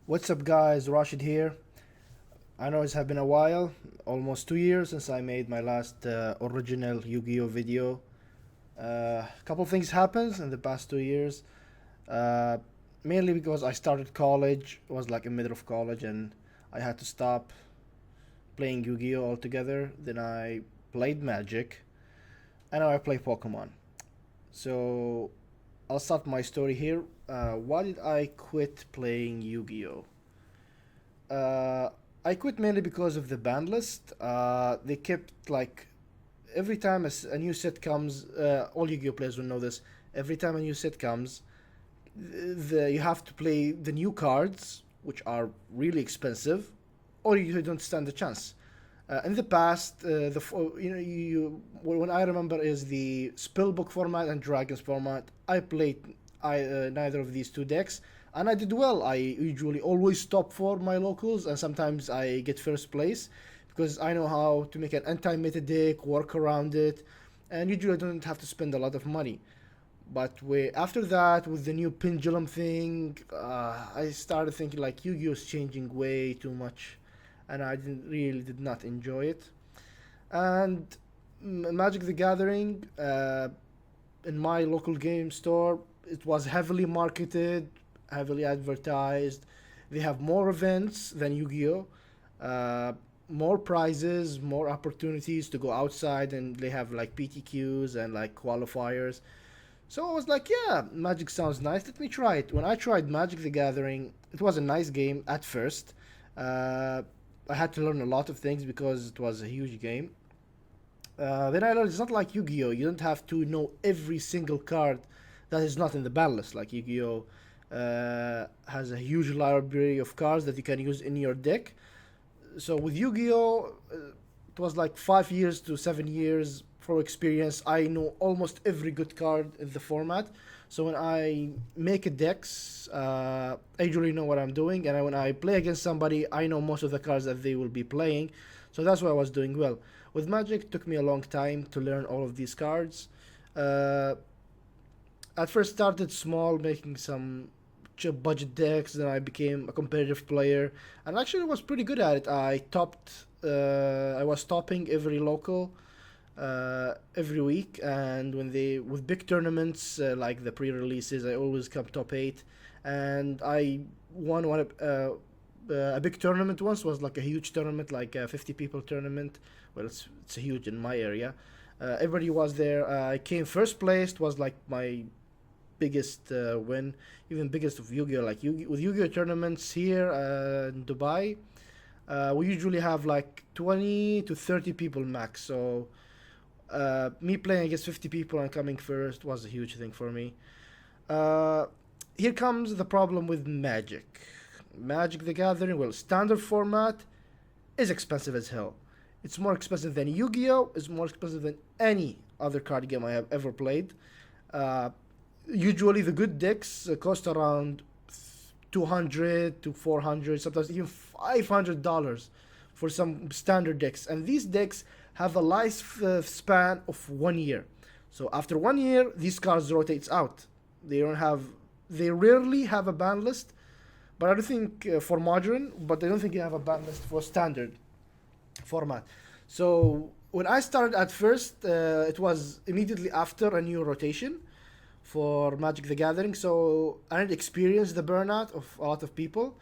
What's up, guys? Rashid here. I know it's have been a while, almost 2 years since I made my last original Yu-Gi-Oh video. A couple things happened in the past 2 years. Uh, Mainly because I started college, was like in middle of college, and I had to stop playing Yu-Gi-Oh altogether. Then I played Magic, and now I play Pokemon. So I'll start my story here. Why did I quit playing Yu-Gi-Oh? Uh, I quit mainly because of the ban list. They kept like every time a new set comes, all Yu-Gi-Oh players will know this. Every time a new set comes, you have to play the new cards, which are really expensive, or you don't stand a chance. In the past, when I remember is the Spellbook format and Dragons format. I played neither of these two decks, and I did well. I usually always top four my locals, and sometimes I get first place because I know how to make an anti-meta deck, work around it, and usually I don't have to spend a lot of money. But after that, with the new pendulum thing, I started thinking like Yu-Gi-Oh is changing way too much, and I did not enjoy it. And Magic the Gathering, in my local game store, it was heavily marketed, heavily advertised. They have more events than Yu-Gi-Oh, uh, more prizes, more opportunities to go outside, and they have like PTQs and like qualifiers. So I was like, yeah, Magic sounds nice. Let me try it. When I tried Magic the Gathering, it was a nice game at first. Uh, I had to learn a lot of things because it was a huge game. Then I learned it's not like Yu-Gi-Oh. You don't have to know every single card that is not in the ban list. Like Yu-Gi-Oh has a huge library of cards that you can use in your deck. So with Yu-Gi-Oh, it was like 5 years to 7 years for experience. I know almost every good card in the format. So when I make a decks, I usually know what I'm doing, and when I play against somebody, I know most of the cards that they will be playing. So that's why I was doing well. With Magic, it took me a long time to learn all of these cards. Uh, at first, started small, making some budget decks. Then I became a competitive player, and actually was pretty good at it. I topped. I was topping every local every week, and when they with big tournaments like the pre-releases, I always come top eight, and I won a big tournament once. Was like a huge tournament, like a 50 people tournament. Well, it's huge in my area. Everybody was there. I came first place. Was like my biggest win, even biggest of Yu-Gi-Oh. Like with Yu-Gi-Oh tournaments here in Dubai, we usually have like 20 to 30 people max. So me playing against 50 people and coming first was a huge thing for me. Uh, Here comes the problem with Magic. Magic the Gathering, well, standard format is expensive as hell. It's more expensive than Yu-Gi-Oh! It's more expensive than any other card game I have ever played. Uh, Usually the good decks cost around 200 to 400, sometimes even $500 for some standard decks, and these decks have a life span of 1 year. So after 1 year, these cards rotates out. They don't have, they rarely have a ban list, but I don't think for modern, but I don't think you have a ban list for standard format. So when I started at first, it was immediately after a new rotation for Magic the Gathering. So I didn't experience the burnout of a lot of people.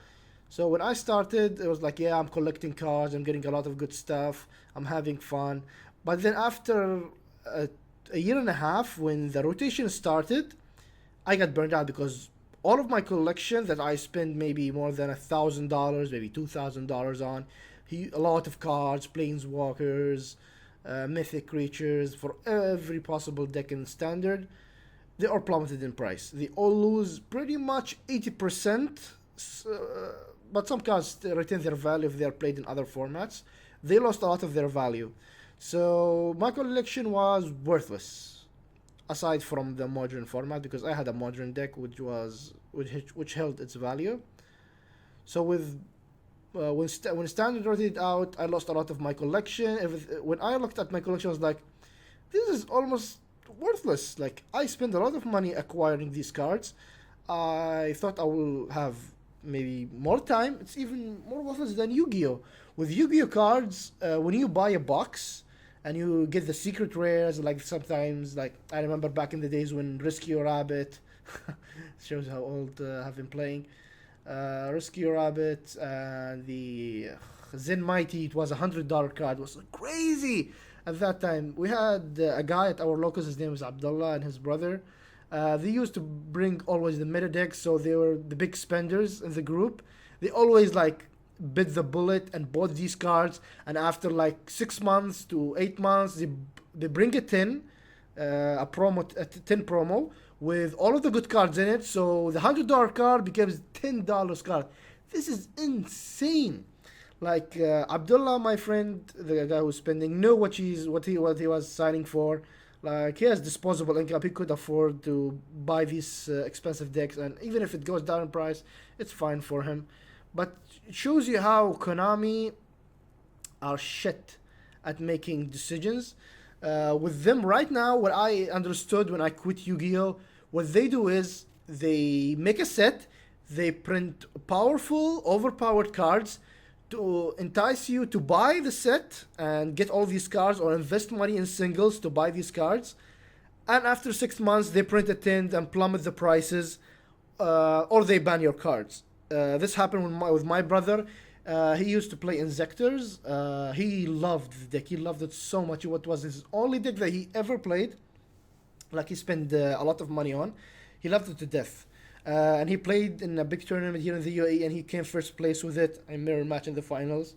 So when I started, it was like, yeah, I'm collecting cards, I'm getting a lot of good stuff, I'm having fun. But then after a, a year and a half, when the rotation started, I got burned out because all of my collection that I spent maybe more than $1,000, maybe $2,000 on, a lot of cards, planeswalkers, mythic creatures for every possible deck in standard, they are plummeted in price. They all lose pretty much 80%, but some cards retain their value if they are played in other formats. They lost a lot of their value. So my collection was worthless, aside from the modern format, because I had a modern deck which held its value. So when standard rotated out, I lost a lot of my collection. When I looked at my collection, I was like, this is almost worthless. Like I spent a lot of money acquiring these cards. I thought I will have maybe more time, it's even more worthless than Yu-Gi-Oh. With Yu-Gi-Oh cards, when you buy a box and you get the secret rares, like sometimes, like I remember back in the days when Rescue Rabbit, shows how old I've been playing. Rescue Rabbit, the Zen Mighty, it was $100 card. It was crazy at that time. We had a guy at our locals, his name was Abdullah, and his brother. They used to bring always the meta decks, so they were the big spenders in the group. They always like bit the bullet and bought these cards, and after like 6 months to 8 months, they bring it in a 10 promo with all of the good cards in it. So the $100 card becomes $10 card. This is insane. Like Abdullah, my friend, the guy who's spending, knew what he was signing for. Like he has disposable income, he could afford to buy these expensive decks, and even if it goes down in price, it's fine for him. But it shows you how Konami are shit at making decisions. With them right now, what I understood when I quit Yu-Gi-Oh, what they do is they make a set, they print powerful, overpowered cards to entice you to buy the set and get all these cards, or invest money in singles to buy these cards. And after 6 months, they print a tint and plummet the prices, or they ban your cards. This happened with my brother. He used to play Inzectors. He loved the deck. He loved it so much. What was his only deck that he ever played. Like he spent a lot of money on. He loved it to death. And he played in a big tournament here in the UAE, and he came first place with it in mirror match in the finals.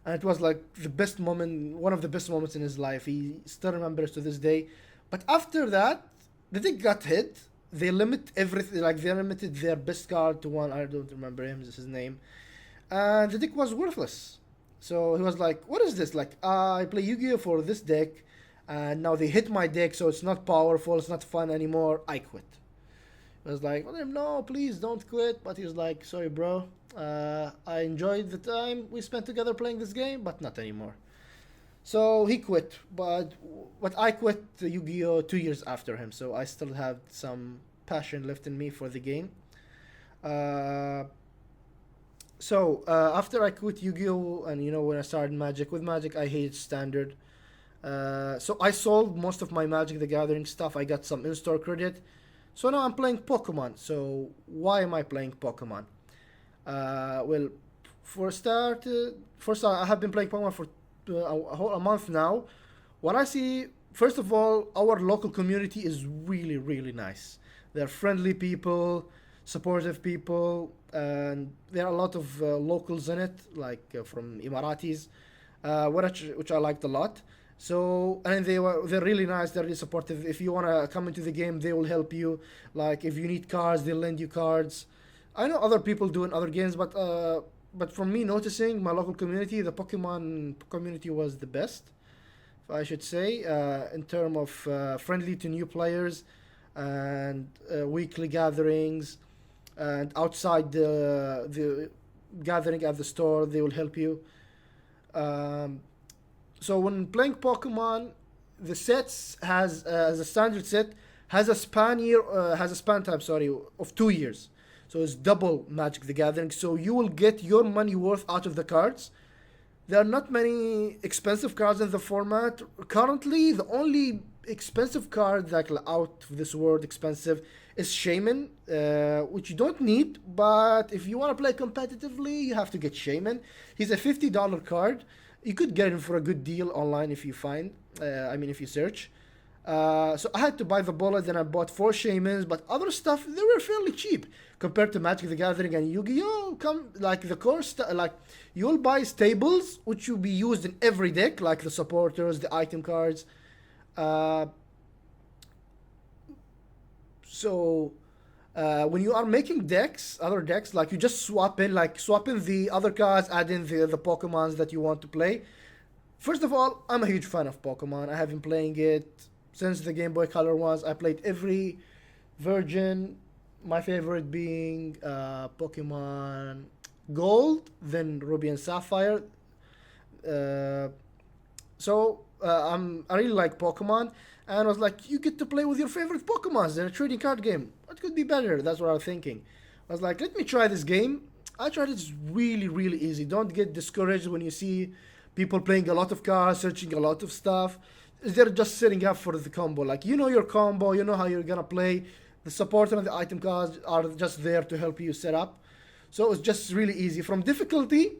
And it was like the best moment, one of the best moments in his life. He still remembers to this day. But after that, the deck got hit. They limit everything, like they limited their best card to one. I don't remember his name. And the deck was worthless. So he was like, "What is this? Like, I play Yu-Gi-Oh for this deck, and now they hit my deck, so it's not powerful, it's not fun anymore. I quit." I was like, well, "No, please don't quit." But he was like, "Sorry, bro. I enjoyed the time we spent together playing this game, but not anymore." So he quit. But I quit Yu-Gi-Oh 2 years after him, so I still have some passion left in me for the game. Uh, after I quit Yu-Gi-Oh, and when I started Magic, with Magic I hate standard. So I sold most of my Magic the Gathering stuff. I got some in-store credit. So now I'm playing Pokemon. So why am I playing Pokemon? Well, for start, I have been playing Pokemon for a month now. What I see, first of all, our local community is really, really nice. They're friendly people, supportive people, and there are a lot of locals in it, like from Emiratis, which I liked a lot. So, and they're really nice. They're really supportive. If you wanna come into the game, they will help you. Like if you need cards, they'll lend you cards. I know other people do in other games, but from me noticing my local community, the Pokemon community was the best, if I should say, in terms of friendly to new players, and weekly gatherings, and outside the gathering at the store, they will help you. Um, so when playing Pokemon, the sets has as a standard set has a span time, sorry, of 2 years. So it's double Magic the Gathering. So you will get your money worth out of the cards. There are not many expensive cards in the format. Currently, the only expensive card, like out of this world expensive, is Shaman, which you don't need, but if you want to play competitively, you have to get Shaman. He's a $50 card. You could get him for a good deal online if you find, if you search. So I had to buy the bullet, then I bought 4 Shamans, but other stuff, they were fairly cheap compared to Magic the Gathering and Yu-Gi-Oh! Like the core like you'll buy stables, which will be used in every deck, like the supporters, the item cards. Uh, when you are making other decks, like you just swap in the other cards, add in the Pokemons that you want to play. First of all, I'm a huge fan of Pokemon. I have been playing it since the Game Boy Color ones. I played every version. My favorite being Pokemon Gold, then Ruby and Sapphire. Uh, I really like Pokemon, and I was like, you get to play with your favorite Pokemons in a trading card game. What could be better? That's what I was thinking I was like, let me try this game. I tried it. It's really, really easy. Don't get discouraged when you see people playing a lot of cards, searching a lot of stuff. They're just setting up for the combo. Like, you know your combo, you know how you're gonna play. The support and the item cards are just there to help you set up. So it's just really easy. From difficulty,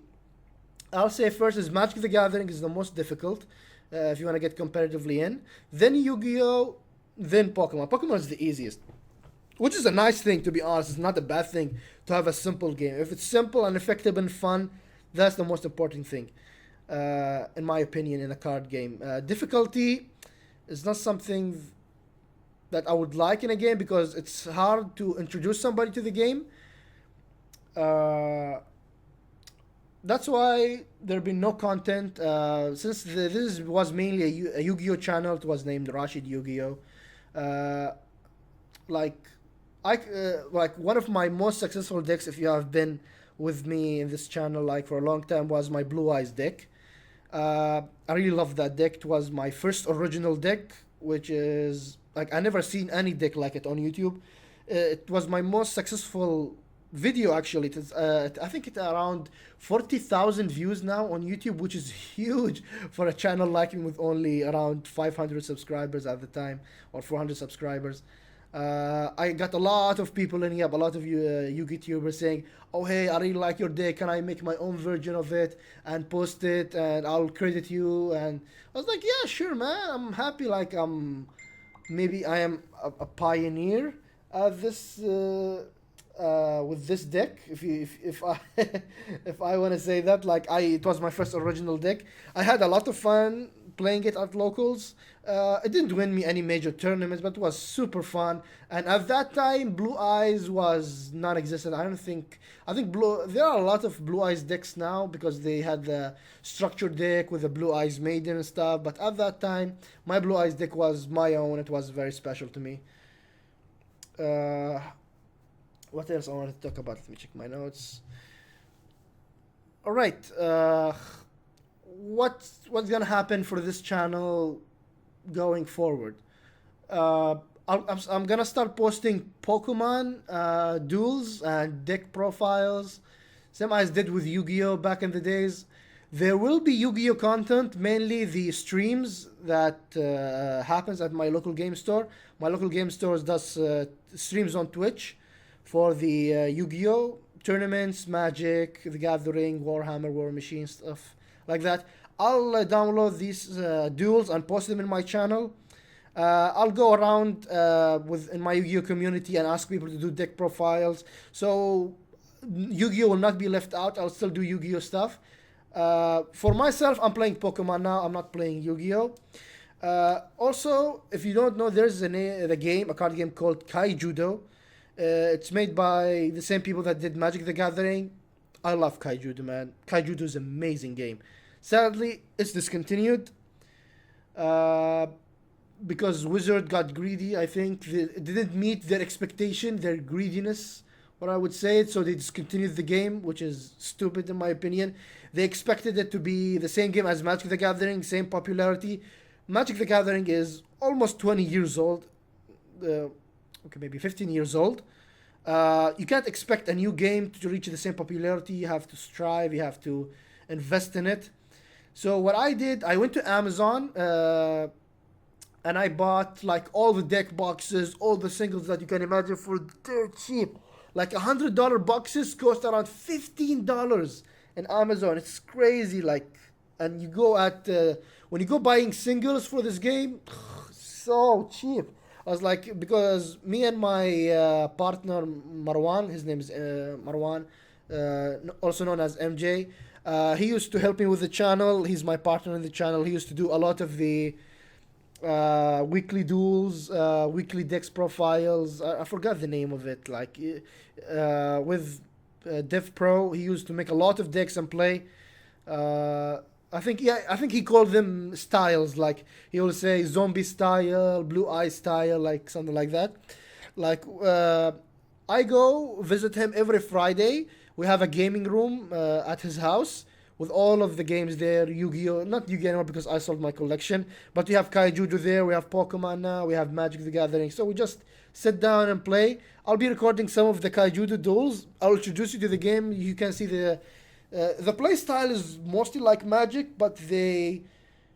I'll say first is Magic the Gathering is the most difficult if you want to get competitively in. Then Yu-Gi-Oh! Then Pokemon. Pokemon is the easiest, which is a nice thing, to be honest. It's not a bad thing to have a simple game. If it's simple and effective and fun, that's the most important thing, in my opinion, in a card game. Difficulty is not something that I would like in a game because it's hard to introduce somebody to the game. Uh, that's why there been no content since this was mainly a Yu-Gi-Oh channel. It was named Rashid Yu-Gi-Oh. Uh, like like one of my most successful decks, if you have been with me in this channel like for a long time, was my Blue Eyes deck. I really love that deck. It was my first original deck, which is like I never seen any deck like it on YouTube. It was my most successful video actually. It is, I think it's around 40,000 views now on YouTube, which is huge for a channel like me with only around 500 subscribers at the time, or 400 subscribers. I got a lot of people hitting up, a lot of you YouTubers saying, "Oh hey, I really like your deck. Can I make my own version of it and post it, and I'll credit you?" And I was like, "Yeah, sure, man. I'm happy. Like maybe I am a pioneer this with this deck. If I if I want to say that, like it was my first original deck. I had a lot of fun playing it at locals. It didn't win me any major tournaments, but it was super fun. And at that time, Blue Eyes was non-existent. I don't think. I think blue. There are a lot of Blue Eyes decks now because they had the structured deck with the Blue Eyes Maiden and stuff. But at that time, my Blue Eyes deck was my own. It was very special to me. Uh, what else I want to talk about? Let me check my notes. All right. What's gonna happen for this channel going forward? I'm gonna start posting Pokemon duels and deck profiles, same as did with Yu-Gi-Oh back in the days. There will be Yu-Gi-Oh content, mainly the streams that happens at my local game store. My local game store does streams on Twitch for the Yu-Gi-Oh tournaments, Magic, The Gathering, Warhammer, War Machine stuff like that. I'll download these duels and post them in my channel. I'll go around in my Yu-Gi-Oh community and ask people to do deck profiles. So Yu-Gi-Oh will not be left out. I'll still do Yu-Gi-Oh stuff. For myself, I'm playing Pokemon now. I'm not playing Yu-Gi-Oh. Also, if you don't know, there's a card game called YuGioh. It's made by the same people that did Magic the Gathering. I love YuGioh, man. YuGioh is an amazing game. Sadly, it's discontinued because Wizard got greedy. I think it didn't meet their expectation, their greediness, what I would say. So they discontinued the game, which is stupid in my opinion. They expected it to be the same game as Magic the Gathering, same popularity. Magic the Gathering is almost 20 years old. Okay, maybe 15 years old. You can't expect a new game to reach the same popularity. You have to strive, you have to invest in it. So what I did, I went to Amazon and I bought like all the deck boxes, all the singles that you can imagine for dirt cheap. Like $100 boxes cost around $15 in Amazon. It's crazy. Like, and you go at when you go buying singles for this game, so cheap. I was like, because me and my partner Marwan, his name is Marwan, also known as MJ. He used to help me with the channel. He's my partner in the channel. He used to do a lot of the weekly duels, weekly dex profiles. I forgot the name of it. Like with Dev Pro, he used to make a lot of decks and play. I think he called them styles. Like he will say zombie style, blue eye style, like something like that. Like I go visit him every Friday. We have a gaming room at his house with all of the games there. Yu-Gi-Oh, not Yu-Gi-Oh anymore because I sold my collection, but we have Kaijudo there. We have Pokemon now. We have Magic the Gathering. So we just sit down and play. I'll be recording some of the Kaijudo duels. I'll introduce you to the game. You can see the play style is mostly like Magic, but they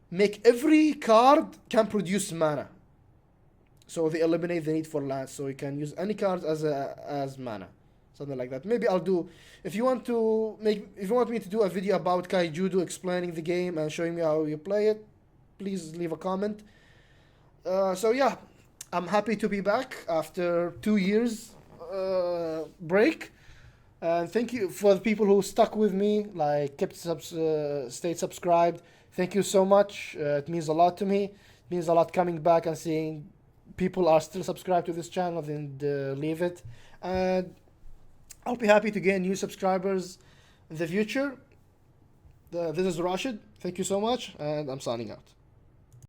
make every card can produce mana. So they eliminate the need for lands, so you can use any cards as mana, something like that. Maybe I'll do, if you want me to do a video about Kaijudo explaining the game and showing me how you play it, please leave a comment. So yeah, I'm happy to be back after 2 years break, and thank you for the people who stuck with me, like stayed subscribed. Thank you so much. It means a lot to me. It means a lot coming back and seeing people are still subscribed to this channel and leave it. And I'll be happy to gain new subscribers in the future. This is Rashid. Thank you so much, and I'm signing out.